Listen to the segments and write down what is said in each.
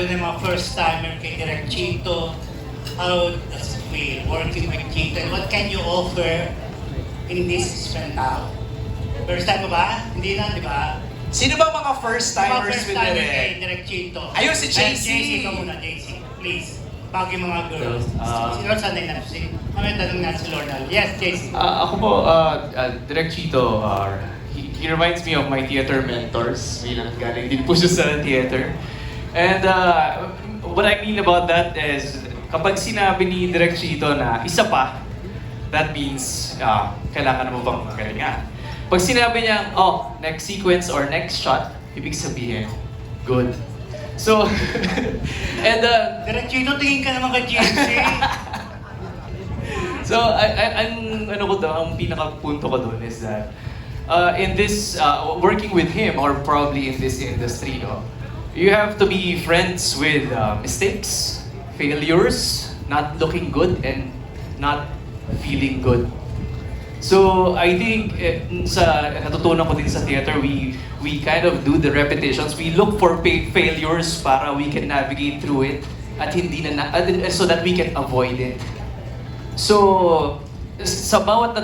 Yung mga first-timer kay Direk Chito, how does it feel working with Chito? And what can you offer in this Espantao? First time mo ba? Hindi na, di ba? Sino ba mga first-timers with First-timer Direk? kay Direk Chito. Ayun, si JC. JC, ikaw muna, JC. Please. Bago yung mga girls. Yes, Sino sanay na? Kami tanong nga si Lornal. Yes, JC. Ako po, Direk Chito, he reminds me of my theater mentors. Bilang galing din po siya sa theater. And what I mean about that is, kapag sinabi ni Direk Chito na isa pa, that means kailangan mo bang magalingan. Pag sinabi niya, oh, next sequence or next shot, ibig sabihin, good. So, and Direk Chito, tingin ka naman kay JC. so, ang ano ko daw, ang pinaka-punto ko doon is that in this, working with him or probably in this industry, no, you have to be friends with mistakes, failures, not looking good, and not feeling good. So, I think sa natutunan ko din sa theater, we kind of do the repetitions. We look for failures para we can navigate through it at hindi na so that we can avoid it. So, sa bawat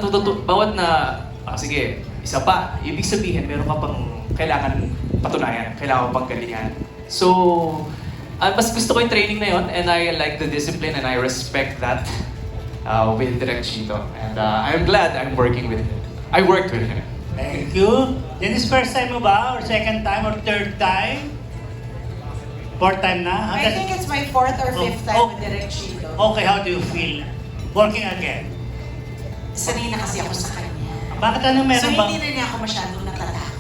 sige, isa pa, ibig sabihin meron ka pang kailangan patunayan, kailangan pang galingan. So, mas gusto ko yung training na yon, and I like the discipline and I respect that with Direk Chito. And I'm glad I'm working with him. I worked with him. Thank you. This is first time mo ba? Or second time? Or third time? Fourth time na? I think it's my fourth or fifth time with Direk Chito. Okay, how do you feel working again? Sanay na kasi ako sa kanya. Bakit ano So meron bang... hindi na niya ako masyadong natatakot.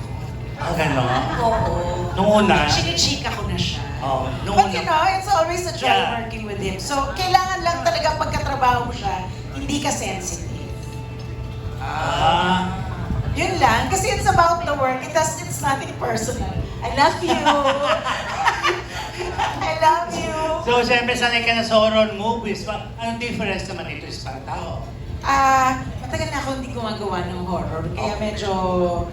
Gano'n? Oo. Nung una? Chinichika ko na siya. Oh, nung But you know, it's always a joy Yeah. working with him. So kailangan lang talaga pagkatrabaho mo siya, hindi ka sensitive. Yun lang. Kasi it's about the work. It's nothing personal. I love you. I love you. So, siyempre, sanay ka na sa horror movies. Anong difference naman ito sa Espantao? Matagal na ako hindi gumagawa ng horror. Kaya medyo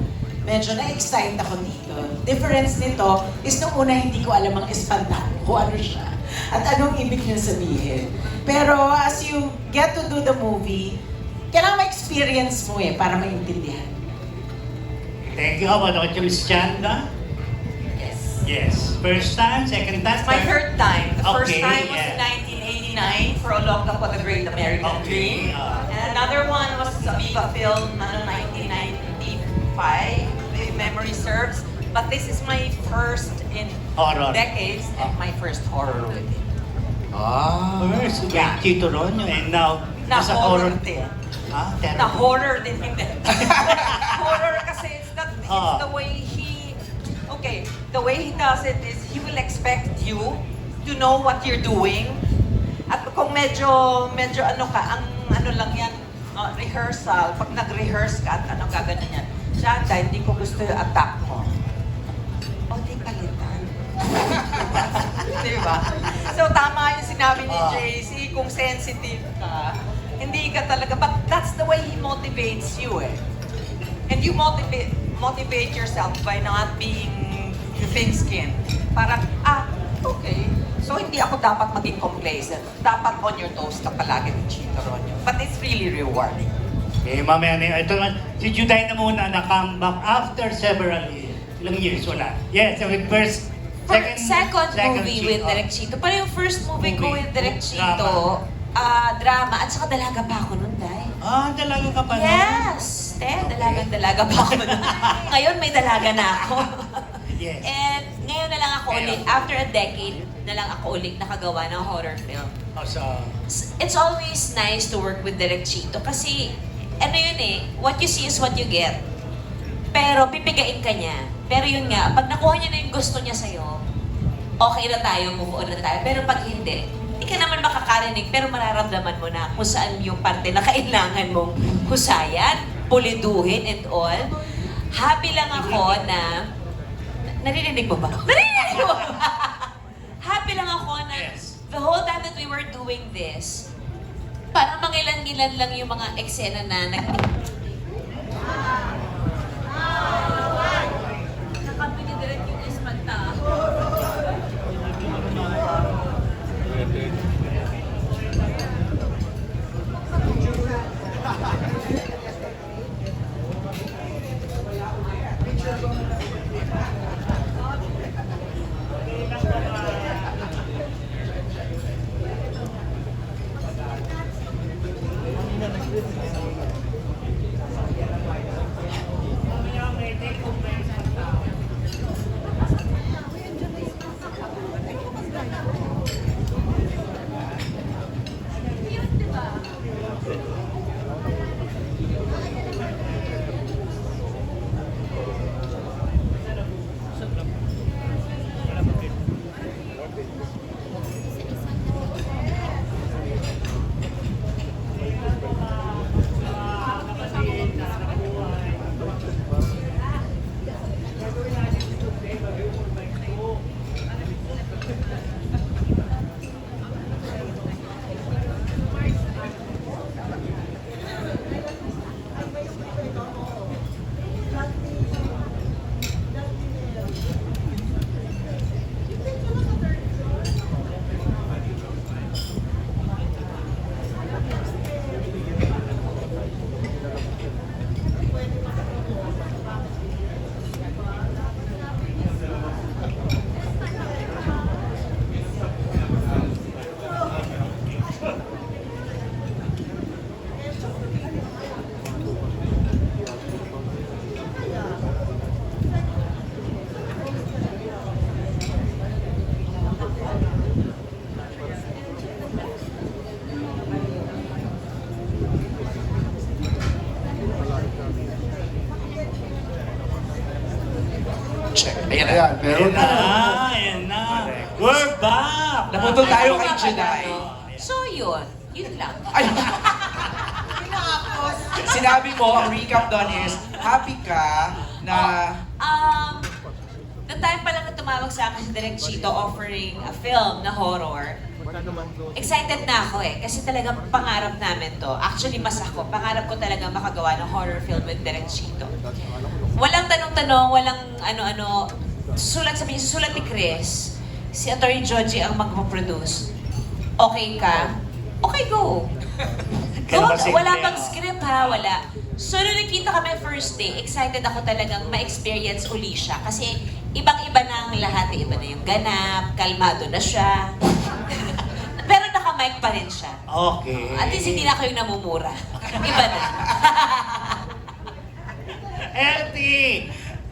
na-excite ako dito. Difference nito is nung una hindi ko alam ang Espantao, kung ano siya, at anong ibig niya sabihin. Pero as you get to do the movie, kailangan ma-experience mo para maintindihan. Thank you. How about you, Miss Chanda? Yes. Yes. First time, second time? It's my third time. The first Okay, time was yeah. in 1989 for Olokta for the Great American Okay, Dream. And another one was sa Viva Film, 1995, if memory serves. But this is my first in Horror. decades and my first horror with him. First, Yeah. Chito Ronyo. And now, Na nasa horror horror. din. Terrible. Na horror din hindi. Horror kasi it's the way the way he does it is he will expect you to know what you're doing. At kung medyo ano ka, ang ano lang yan, rehearsal, pag nag-rehearse ka at ano gaganon yan, Chanda, hindi ko gusto yung attack mo. O, di palitan. Diba? So, tama yung sinabi ni JC, kung sensitive ka, hindi ka talaga, but that's the way he motivates you And you motivate yourself by not being thin-skinned. Parang, okay. So, hindi ako dapat maging complacent. Dapat on your toes ka palagi with Chito Ronyo. But it's really rewarding. Okay, mamaya na. Ito naman, si Juday na muna na-comeback after several years. Ilang years? Wala. Yes, so with Second movie with Direk Chito. Parang yung first movie ko with Direk Chito, drama. At saka dalaga pa ako nun, Day. Dalaga ka pa Yes! Dalaga pa ako nun. Ngayon may dalaga na ako. Yes. And ngayon na lang ako ulit, after a decade na lang ako ulit nakagawa ng horror film. It's always nice to work with Direk Chito kasi ano yun what you see is what you get. Pero pipigain ka niya. Pero yun nga, pag nakuha niya na yung gusto niya sa'yo, okay na tayo, move on na tayo. Pero pag hindi ka naman makakarinig, pero mararamdaman mo na kung saan yung parte na kailangan mong husayan, puliduhin and all. Happy lang ako na naririnig mo ba? Naririnig mo ba? Happy lang ako na the whole time that we were doing this, parang mangilan-ngilan lang yung mga eksena na Nakapinidirect yung Espantao. yan. Meron Ayan na, na. ayan na. We're back! Naputol tayo Ano kay nga ba Juday. tayo? So yun lang. Ay, Tinapos. sinabi mo, ang recap doon is, happy ka na... The time pa lang na tumawag sa akin si Direk Chito offering a film na horror, excited na ako eh. Kasi talagang pangarap namin to. Actually, mas ako. Pangarap ko talaga makagawa ng horror film with Direk Chito. Walang tanong-tanong, walang ano-ano. Susulat ni Chris, si Atty. Joji ang magpo-produce. Okay ka? Okay, go. Kaya ba simple, Wala pang ah? script ha, wala. So, nung nakita kami first day, excited ako talagang ma-experience uli siya. Kasi ibang-iba na ang lahat. Iba na yung ganap, kalmado na siya. Pero naka-mic pa rin siya. Okay. At least hindi na ako yung namumura. Iba na. LT!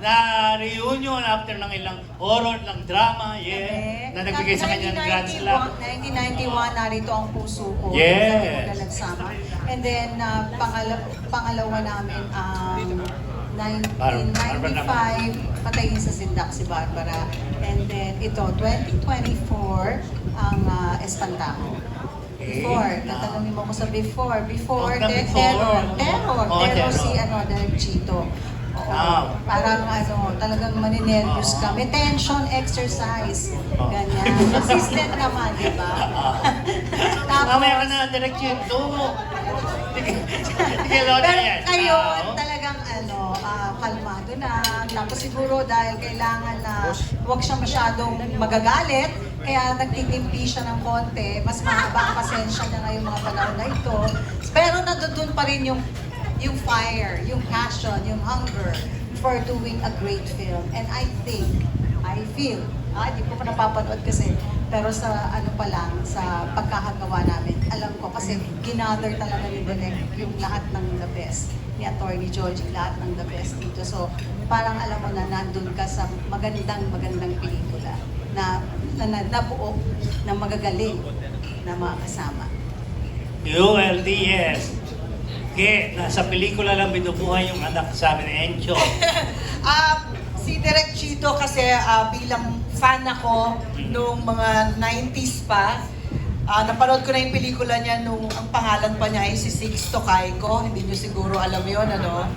Na reunion after ng ilang horror, ng drama, yeah. Na nagbigay sa kanya ng Grand Slam. 1991, narito ang puso ko. Yes. Na nagsama. And then, pangalawa namin, 1995, patayin sa Sindak si Barbara. And then, ito, 2024, ang Espantajo. Before, tatanungin mo ko sa before. Before, Huwag na before. terror. Oh, Terror terror. si, Derek Chito. Oo. Ah. Parang talagang maninervyos Ah. kami. Tension exercise. Ah. Ganyan. Consistent naman, di ba? Mamaya ka na, Direct Chito. Sige, Lola, Pero yan. ngayon, talagang kalmado na. Tapos siguro dahil kailangan na huwag siya masyadong magagalit, kaya nagtitimpi siya ng konti. Mas mahaba ang pasensya niya ngayong mga panahon na ito. Pero nandun pa rin yung fire, yung passion, yung hunger for doing a great film. And I feel, hindi ko pa napapanood kasi, pero sa pa lang, sa pagkakagawa namin, alam ko kasi ginather talaga ni Direk yung lahat ng the best, ni Atty. Joji, lahat ng the best dito. So, parang alam mo na nandun ka sa magandang pelikula na nabuo ng magagaling na mga kasama. ULDS. Okay, nasa pelikula lang binubuhay yung anak sa amin ni Encho. Si Direk Chito kasi bilang fan ako nung mga 90s pa. Napanood ko na yung pelikula niya nung ang pangalan pa niya ay si Sixto Caico. Hindi niyo siguro alam yon ano?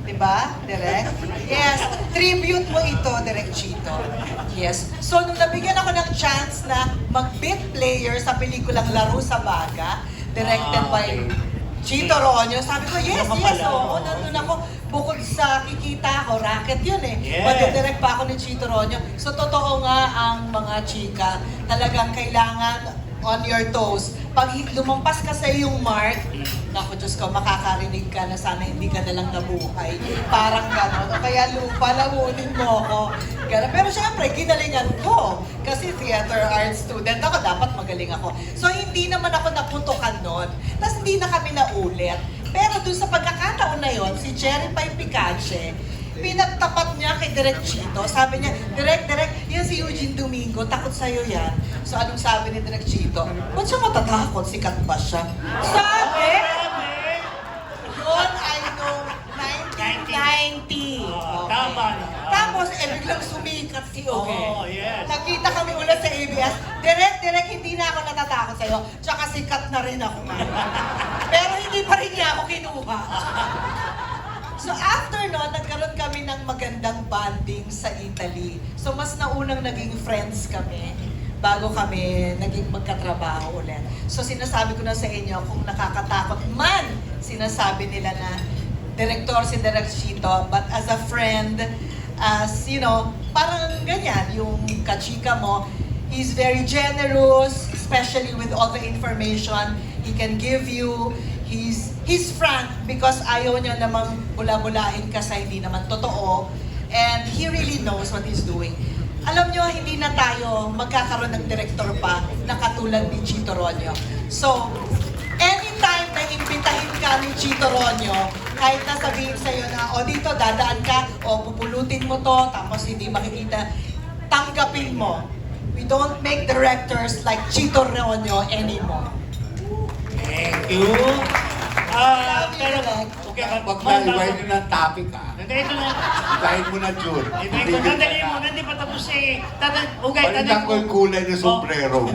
Diba, Direk? Yes, tribute mo ito, Direk Chito. Yes. So, nung nabigyan ako ng chance na mag-bit player sa pelikulang Laro sa Baga, directed by Chito Ronyo, sabi ko, yes, oo, nandun ako. Bukod sa kikita ako, racket yun eh. Yes. Mag-direct pa ako ni Chito Ronyo. So, totoo nga ang mga chika, talagang kailangan on your toes. Pag lumampas ka sa iyong mark, naku Diyos ko, makakarinig ka na sana hindi ka nalang nabuhay. Parang gano'n. O kaya lupa, lamunin mo ako. Gano'n. Pero syempre, ginalingan ko. Kasi theater arts student ako, dapat magaling ako. So hindi naman ako naputukan nun. Tapos hindi na kami naulit. Pero dun sa pagkakataon na yon, si Cherry Pie Picache, pinagtapat niya kay Direk Chito. Sabi niya, Direk, yan si Eugene Domingo, takot sa'yo yan. So anong sabi ni Direk Chito? Ba't siya matatakot? Sikat ba siya? Sabi! Yun ay noong 1990. Tama na. Tapos, biglang sumikat si Oge. Oh, yes. Nakita kami ulit sa ABS. Direk, hindi na ako natatakot sa'yo. Tsaka sikat na rin ako. Pero hindi pa rin niya ako kinuha. So after nun, nagkaroon kami ng magandang bonding sa Italy. So mas naunang naging friends kami bago kami naging magkatrabaho ulit. So sinasabi ko na sa inyo, kung nakakatakot man, sinasabi nila na direktor si Direk Chito, but as a friend, as you know, parang ganyan, yung kachika mo, he's very generous, especially with all the information he can give you. He's frank because ayaw niya namang bula-bulahin ka sa hindi naman totoo. And he really knows what he's doing. Alam nyo, hindi na tayo magkakaroon ng director pa na katulad ni Chito Ronyo. So, anytime na imbitahin ka ni Chito Ronyo, kahit na sabihin sa'yo na, o dito, dadaan ka, o pupulutin mo to, tapos hindi makikita, tanggapin mo. We don't make directors like Chito Ronyo anymore. Thank you. Pero, Huwag na iwain ng topic Hindi, ito na. Dahil mo na, Jun. Sandali mo, hindi pa tapos eh. Ugay, Balita ko yung kulay ng sombrero.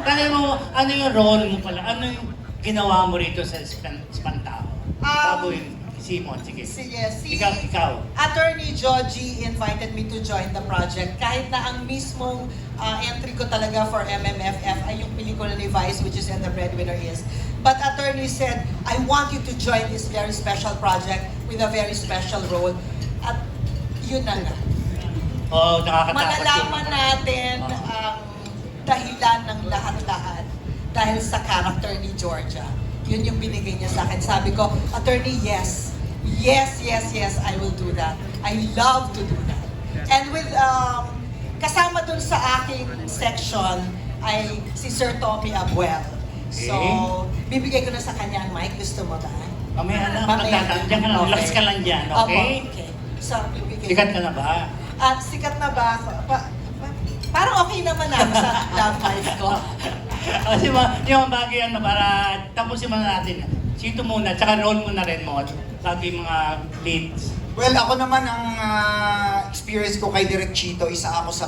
Tanong mo, ano yung role mo pala? Ano yung ginawa mo rito sa Espantao? Bago yung Simon, sige. Sige, Ikaw. Attorney Joji invited me to join the project. Kahit na ang mismong entry ko talaga for MMFF ay yung pelikula ni Vice, which is And the Breadwinner Is. But attorney said, I want you to join this very special project with a very special role. At yun na nga. Oh, nakakatakot Malalaman natin ang dahilan ng lahat-lahat dahil sa character ni Georgia. Yun yung binigay niya sa akin. Sabi ko, attorney, yes. Yes, yes, yes, I will do that. I love to do that. And with, kasama dun sa aking section ay si Sir Tommy Abuel. So, bibigay ko na sa kanya ang mic. Gusto mo ba? Mamaya na, Mamaya. magtatandyan ka na. Relax ka lang dyan, okay? Opo, okay. So, bibigay Sikat ka na ba? At sikat na ba ako? Parang okay naman ako sa love life ko. Kasi yung bagay para tapusin mo na natin. Sito muna, tsaka role mo na rin mo. Bago yung mga leads. Well, ako naman ang experience ko kay Direk Chito, isa ako sa